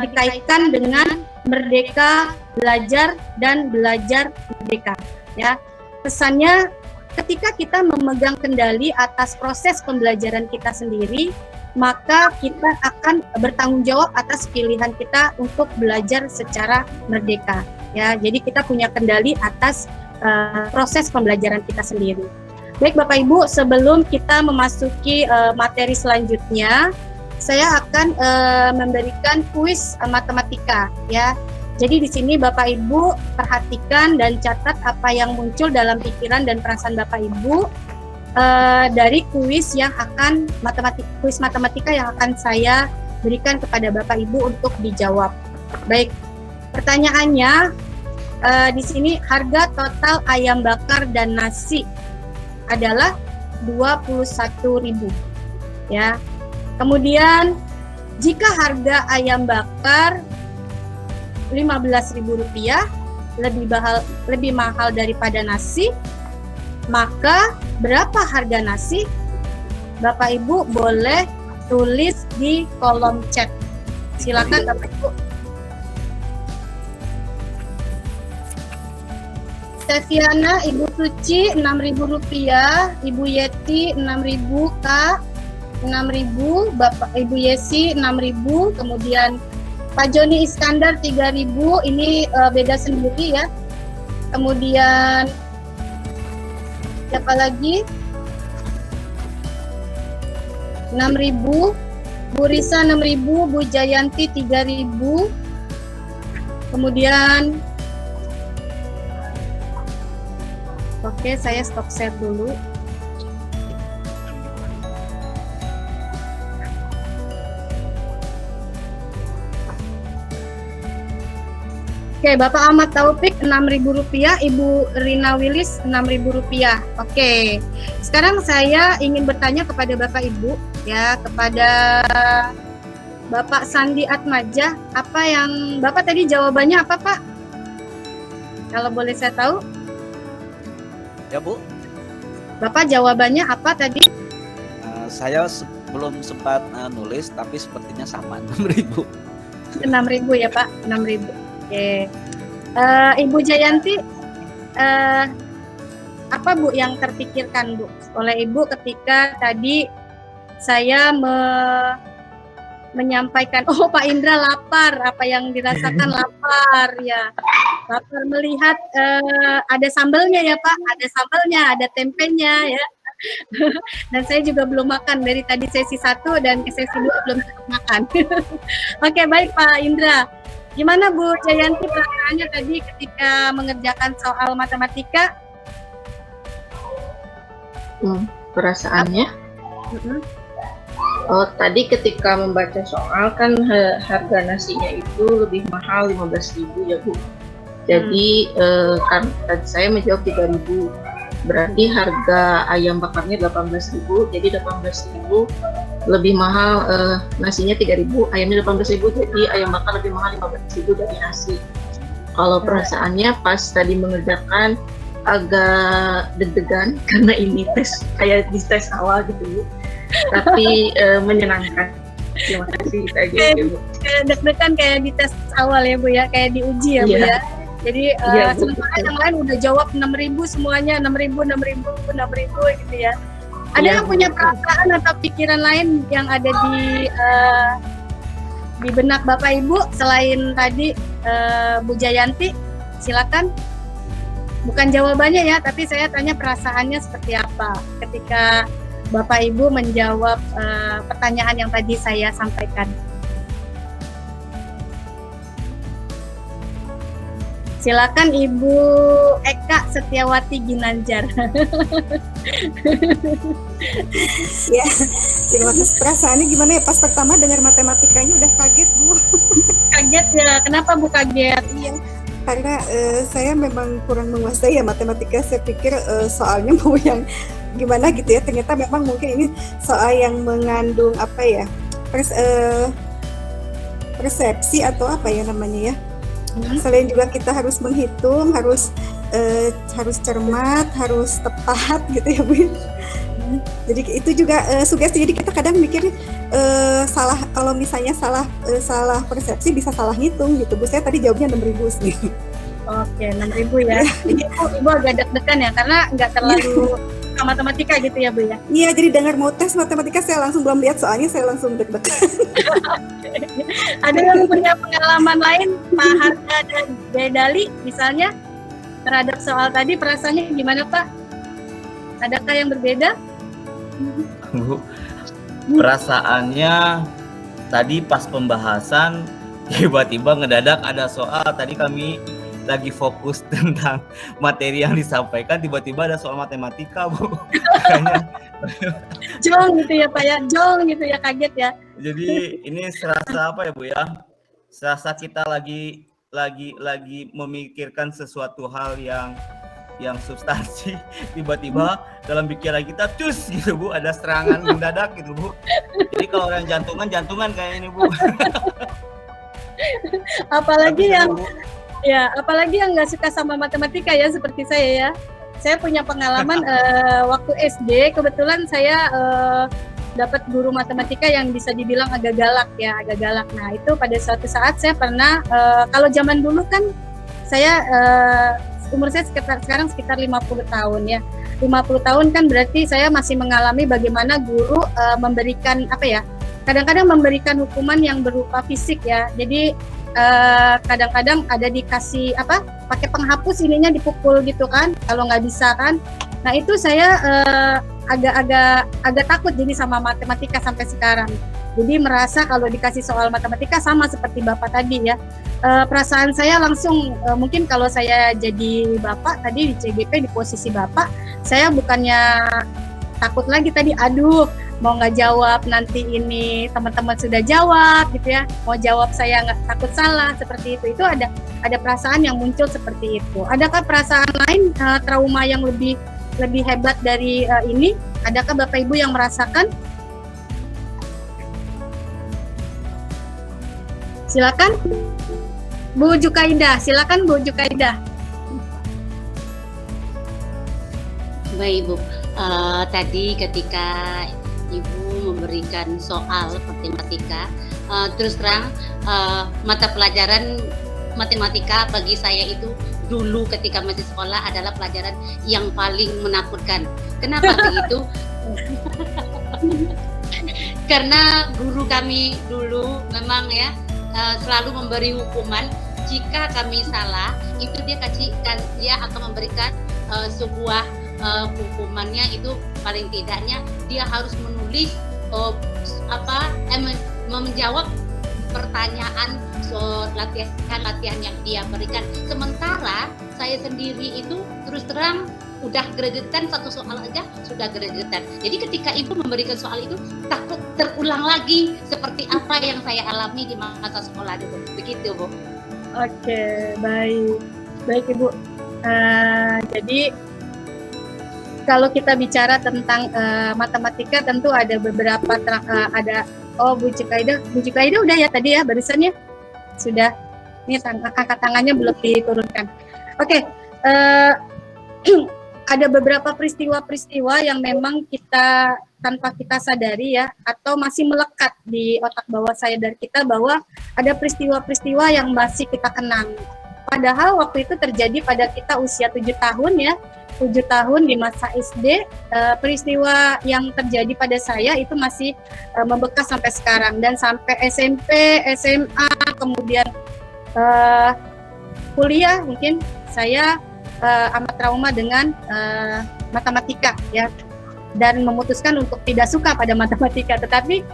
dikaitkan dengan merdeka belajar dan belajar merdeka. Ya, pesannya ketika kita memegang kendali atas proses pembelajaran kita sendiri, maka kita akan bertanggung jawab atas pilihan kita untuk belajar secara merdeka. Ya, jadi kita punya kendali atas proses pembelajaran kita sendiri. Baik Bapak Ibu, sebelum kita memasuki materi selanjutnya, saya akan memberikan kuis matematika. Ya, jadi di sini Bapak Ibu perhatikan dan catat apa yang muncul dalam pikiran dan perasaan Bapak Ibu dari kuis matematika yang akan saya berikan kepada Bapak Ibu untuk dijawab. Baik, pertanyaannya di sini harga total ayam bakar dan nasi adalah 21.000. Ya. Kemudian jika harga ayam bakar Rp15.000 lebih mahal daripada nasi, maka berapa harga nasi? Bapak Ibu boleh tulis di kolom chat. Silakan Bapak Ibu. Steviana, Ibu Suci Rp6.000, Ibu Yeti Rp6.000, Kak Rp6.000, Bapak Ibu Yesi Rp6.000, kemudian Pak Joni Iskandar Rp3.000, ini beda sendiri ya. Kemudian siapa lagi? Rp6.000, Bu Risa Rp6.000, Bu Jayanti Rp3.000. Kemudian oke, saya stop share dulu. Oke, Bapak Ahmad Taufik Rp6.000, Ibu Rina Willis Rp6.000. Oke, sekarang saya ingin bertanya kepada Bapak Ibu, ya, kepada Bapak Sandi Atmaja, apa yang Bapak tadi jawabannya apa Pak? Kalau boleh saya tahu? Ya Bu. Bapak jawabannya apa tadi? Saya belum sempat nulis, tapi sepertinya sama 6.000. 6.000 ya Pak, 6.000. Oke, Ibu Jayanti, apa Bu yang terpikirkan Bu oleh Ibu ketika tadi saya menyampaikan, oh Pak Indra lapar, apa yang dirasakan lapar ya, lapar melihat ada sambelnya ya Pak, ada sambelnya, ada tempenya ya, dan saya juga belum makan dari tadi sesi 1 dan ke sesi 2 belum makan. Oke, baik Pak Indra. Gimana Bu Jayanti perasaannya tadi ketika mengerjakan soal matematika? Perasaannya? Oh, tadi ketika membaca soal kan harga nasinya itu lebih mahal 15.000 ya Bu. Jadi kan saya menjawab 3.000. Berarti harga ayam bakarnya 18.000. Jadi 18.000 lebih mahal, nasinya 3.000, ayamnya 18.000, jadi ayam bakar lebih mahal 15.000 dari nasi. Kalau perasaannya pas tadi mengerjakan agak deg-degan karena ini tes kayak di tes awal gitu Bu. Tapi menyenangkan. Terima kasih aja Bu. Kayak deg-degan kayak di tes awal ya Bu ya, kayak diuji ya Bu ya. Jadi sementara yang lain udah jawab 6.000 semuanya, 6.000 gitu ya. Ada yang punya perasaan atau pikiran lain yang ada di benak Bapak Ibu selain tadi Bu Jayanti? Silakan. Bukan jawabannya ya, tapi saya tanya perasaannya seperti apa ketika Bapak Ibu menjawab pertanyaan yang tadi saya sampaikan. Silakan Ibu Eka Setiawati Ginanjar. Ya, terima kasih. Perasaannya gimana ya pas pertama dengar matematikanya udah kaget Bu. Kaget ya, kenapa Bu kaget? Iya, karena saya memang kurang menguasai ya matematika. Saya pikir soalnya mau yang gimana gitu ya. Ternyata memang mungkin ini soal yang mengandung apa ya, persepsi atau apa ya namanya ya. Selain juga kita harus menghitung, harus cermat, harus tepat gitu ya Bu. Jadi itu juga sugesti. Jadi kita kadang mikir salah, kalau misalnya salah persepsi bisa salah ngitung gitu. Bu, saya tadi jawabnya 6.000 sih. Oke, 6.000 ya. Jadi ibu agak deg-degan ya karena nggak terlalu suka matematika gitu ya Bu ya. Iya, jadi dengar mau tes matematika saya langsung belum lihat soalnya, saya langsung deg-degan. Ada yang punya pengalaman lain, Pak Harga dan Bedali misalnya terhadap soal tadi, perasaannya gimana Pak? Adakah yang berbeda? Bu, perasaannya tadi pas pembahasan tiba-tiba ngedadak ada soal, tadi kami lagi fokus tentang materi yang disampaikan, tiba-tiba ada soal matematika, Bu. Kayaknya Jong gitu ya Pak ya, jong gitu ya, kaget ya. jadi ini serasa apa ya Bu ya? Serasa kita lagi memikirkan sesuatu hal yang substansi, tiba-tiba dalam pikiran kita cus gitu Bu, ada serangan mendadak gitu Bu. Jadi kalau orang jantungan kayak ini Bu. Apalagi Tapi yang Bu, ya, apalagi yang nggak suka sama matematika ya seperti saya ya. Saya punya pengalaman waktu SD, kebetulan saya dapat guru matematika yang bisa dibilang agak galak ya, agak galak. Nah itu pada suatu saat saya pernah, kalau zaman dulu kan saya umur saya sekarang sekitar 50 tahun ya. 50 tahun kan berarti saya masih mengalami bagaimana guru memberikan apa ya, kadang-kadang memberikan hukuman yang berupa fisik ya. Jadi kadang-kadang ada dikasih apa, pakai penghapus ininya dipukul gitu kan, kalau nggak bisa kan. Nah itu saya agak takut jadi sama matematika sampai sekarang. Jadi merasa kalau dikasih soal matematika sama seperti Bapak tadi ya. Perasaan saya langsung mungkin kalau saya jadi Bapak tadi di CGP di posisi Bapak, saya bukannya takut lagi tadi, aduh mau nggak jawab nanti ini teman-teman sudah jawab gitu ya, mau jawab saya nggak takut salah seperti itu ada perasaan yang muncul seperti itu. Adakah perasaan lain, trauma yang lebih hebat dari ini? Adakah Bapak Ibu yang merasakan? Silakan Bu Jukaidah, silakan Bu Jukaidah. Baik Bu, tadi ketika Ibu memberikan soal matematika, terus terang mata pelajaran matematika bagi saya itu dulu ketika masih sekolah adalah pelajaran yang paling menakutkan. Kenapa begitu? Karena guru kami dulu memang ya selalu memberi hukuman jika kami salah, itu dia akan memberikan sebuah hukumannya itu paling tidaknya dia harus menulis menjawab pertanyaan latihan yang dia berikan. Sementara saya sendiri itu terus terang udah gregetan, satu soal aja sudah gregetan. Jadi ketika Ibu memberikan soal itu takut terulang lagi seperti apa yang saya alami di masa sekolah dulu. Begitu Bu. Oke, baik Ibu. Jadi kalau kita bicara tentang matematika tentu ada beberapa Bu Jukaidah udah ya tadi ya barusan ya, sudah. Ini angkat tangannya belum diturunkan. Oke, ada beberapa peristiwa-peristiwa yang memang kita tanpa kita sadari ya, atau masih melekat di otak bawah sadar kita bahwa ada peristiwa-peristiwa yang masih kita kenang. Padahal waktu itu terjadi pada kita usia 7 tahun ya, 7 tahun di masa SD, peristiwa yang terjadi pada saya itu masih membekas sampai sekarang, dan sampai SMP, SMA, kemudian kuliah mungkin saya amat trauma dengan matematika ya, dan memutuskan untuk tidak suka pada matematika. Tetapi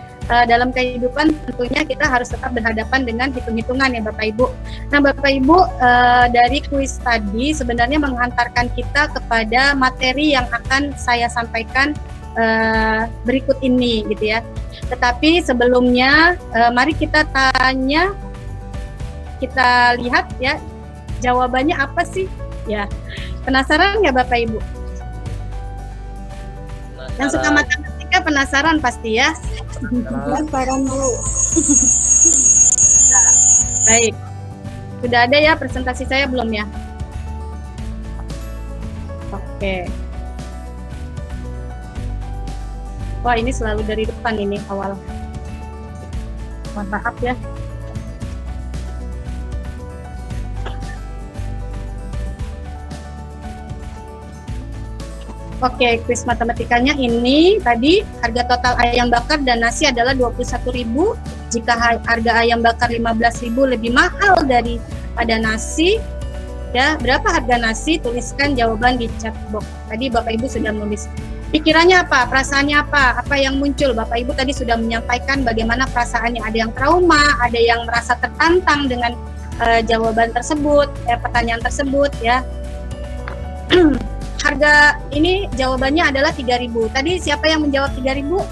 dalam kehidupan tentunya kita harus tetap berhadapan dengan hitung-hitungan ya Bapak Ibu. Nah Bapak Ibu, dari kuis tadi sebenarnya menghantarkan kita kepada materi yang akan saya sampaikan berikut ini gitu ya. Tetapi sebelumnya mari kita lihat ya jawabannya apa sih ya. Penasaran ya Bapak Ibu? Yang suka matematika penasaran pasti ya. Penasaran Bu. Baik, sudah ada ya presentasi saya belum ya? Oke. Wah, ini selalu dari depan ini awal. Mohon maaf ya. Oke, kuis matematikanya ini tadi harga total ayam bakar dan nasi adalah 21.000. Jika harga ayam bakar 15.000 lebih mahal daripada nasi, ya berapa harga nasi? Tuliskan jawaban di chat box. Tadi Bapak Ibu sudah menulis. Pikirannya apa? Perasaannya apa? Apa yang muncul? Bapak Ibu tadi sudah menyampaikan bagaimana perasaannya. Ada yang trauma, ada yang merasa tertantang dengan jawaban tersebut, pertanyaan tersebut, ya. Harga ini jawabannya adalah 3.000. Tadi siapa yang menjawab 3.000?